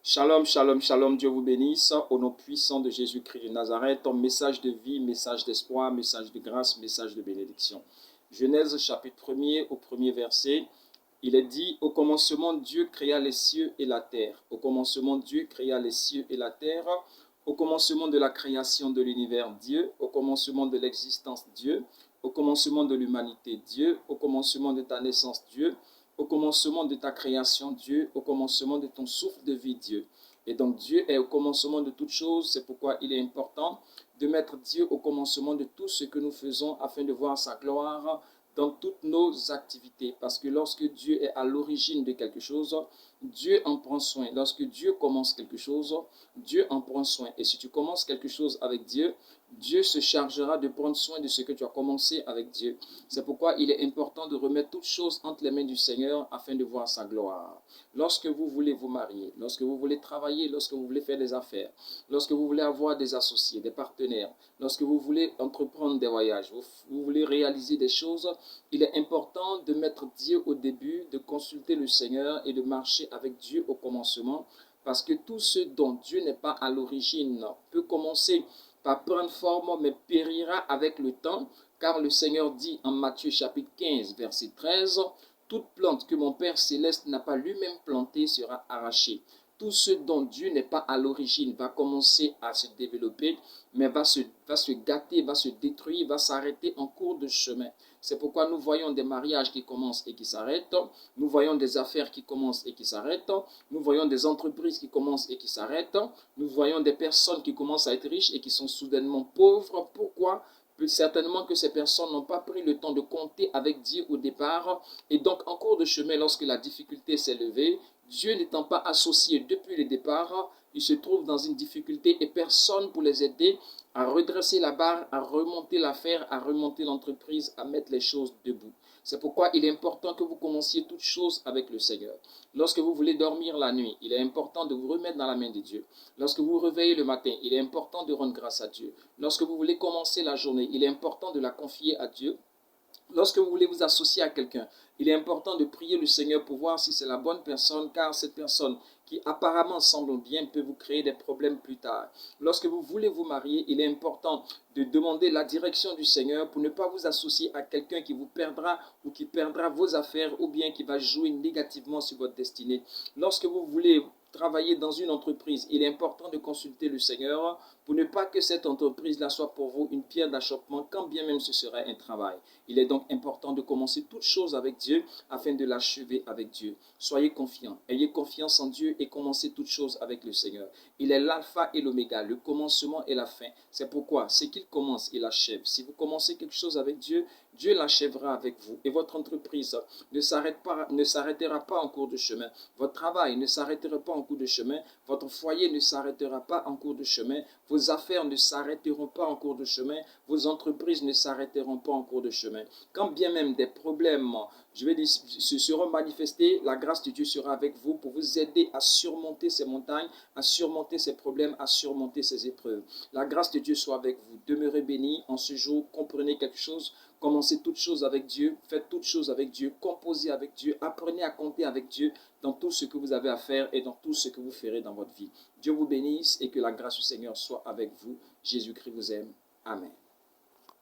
Shalom, shalom, shalom, Dieu vous bénisse. Au nom puissant de Jésus-Christ de Nazareth, message de vie, message d'espoir, message de grâce, message de bénédiction. Genèse chapitre 1er au premier verset, il est dit: au commencement Dieu créa les cieux et la terre. Au commencement Dieu créa les cieux et la terre. Au commencement de la création de l'univers Dieu. Au commencement de l'existence Dieu. Au commencement de l'humanité Dieu. Au commencement de ta naissance Dieu. Au commencement de ta création, Dieu, au commencement de ton souffle de vie, Dieu. Et donc Dieu est au commencement de toutes choses, c'est pourquoi il est important de mettre Dieu au commencement de tout ce que nous faisons afin de voir sa gloire dans toutes nos activités. Parce que lorsque Dieu est à l'origine de quelque chose, Dieu en prend soin. Lorsque Dieu commence quelque chose, Dieu en prend soin. Et si tu commences quelque chose avec Dieu, Dieu se chargera de prendre soin de ce que tu as commencé avec Dieu. C'est pourquoi il est important de remettre toutes choses entre les mains du Seigneur afin de voir sa gloire. Lorsque vous voulez vous marier, lorsque vous voulez travailler, lorsque vous voulez faire des affaires, lorsque vous voulez avoir des associés, des partenaires, lorsque vous voulez entreprendre des voyages, vous voulez réaliser des choses, il est important de mettre Dieu au début, de consulter le Seigneur et de marcher avec Dieu au commencement, parce que tout ce dont Dieu n'est pas à l'origine peut commencer par prendre forme, mais périra avec le temps, car le Seigneur dit en Matthieu chapitre 15, verset 13, « Toute plante que mon Père céleste n'a pas lui-même plantée sera arrachée. » Tout ce dont Dieu n'est pas à l'origine va commencer à se développer, mais va se gâter, va se détruire, va s'arrêter en cours de chemin. C'est pourquoi nous voyons des mariages qui commencent et qui s'arrêtent, nous voyons des affaires qui commencent et qui s'arrêtent, nous voyons des entreprises qui commencent et qui s'arrêtent, nous voyons des personnes qui commencent à être riches et qui sont soudainement pauvres. Pourquoi ? Certainement que ces personnes n'ont pas pris le temps de compter avec Dieu au départ, et donc en cours de chemin, lorsque la difficulté s'est levée, Dieu n'étant pas associé depuis le départ, ils se trouvent dans une difficulté et personne pour les aider à redresser la barre, à remonter l'affaire, à remonter l'entreprise, à mettre les choses debout. C'est pourquoi il est important que vous commenciez toutes choses avec le Seigneur. Lorsque vous voulez dormir la nuit, il est important de vous remettre dans la main de Dieu. Lorsque vous vous réveillez le matin, il est important de rendre grâce à Dieu. Lorsque vous voulez commencer la journée, il est important de la confier à Dieu. Lorsque vous voulez vous associer à quelqu'un, il est important de prier le Seigneur pour voir si c'est la bonne personne, car cette personne qui apparemment semble bien peut vous créer des problèmes plus tard. Lorsque vous voulez vous marier, il est important de demander la direction du Seigneur pour ne pas vous associer à quelqu'un qui vous perdra ou qui perdra vos affaires ou bien qui va jouer négativement sur votre destinée. Lorsque vous voulez travailler dans une entreprise, il est important de consulter le Seigneur pour ne pas que cette entreprise-là soit pour vous une pierre d'achoppement, quand bien même ce serait un travail. Il est donc important de commencer toutes choses avec Dieu afin de l'achever avec Dieu. Soyez confiants, ayez confiance en Dieu et commencez toutes choses avec le Seigneur. Il est l'alpha et l'oméga, le commencement et la fin. C'est pourquoi ce qu'il commence, il achève. Si vous commencez quelque chose avec Dieu, Dieu l'achèvera avec vous. Et votre entreprise ne s'arrêtera pas en cours de chemin. Votre travail ne s'arrêtera pas en cours de chemin. Votre foyer ne s'arrêtera pas en cours de chemin. Vos affaires ne s'arrêteront pas en cours de chemin. Vos entreprises ne s'arrêteront pas en cours de chemin. Quand bien même des problèmes, se seront manifestés, la grâce de Dieu sera avec vous pour vous aider à surmonter ces montagnes, à surmonter ces problèmes, à surmonter ces épreuves. La grâce de Dieu soit avec vous. Demeurez bénis en ce jour. Comprenez quelque chose. Commencez toutes choses avec Dieu. Faites toutes choses avec Dieu. Composez avec Dieu. Apprenez à compter avec Dieu dans tout ce que vous avez à faire et dans tout ce que vous ferez dans votre vie. Dieu vous bénisse et que la grâce du Seigneur soit avec vous. Jésus-Christ vous aime. Amen.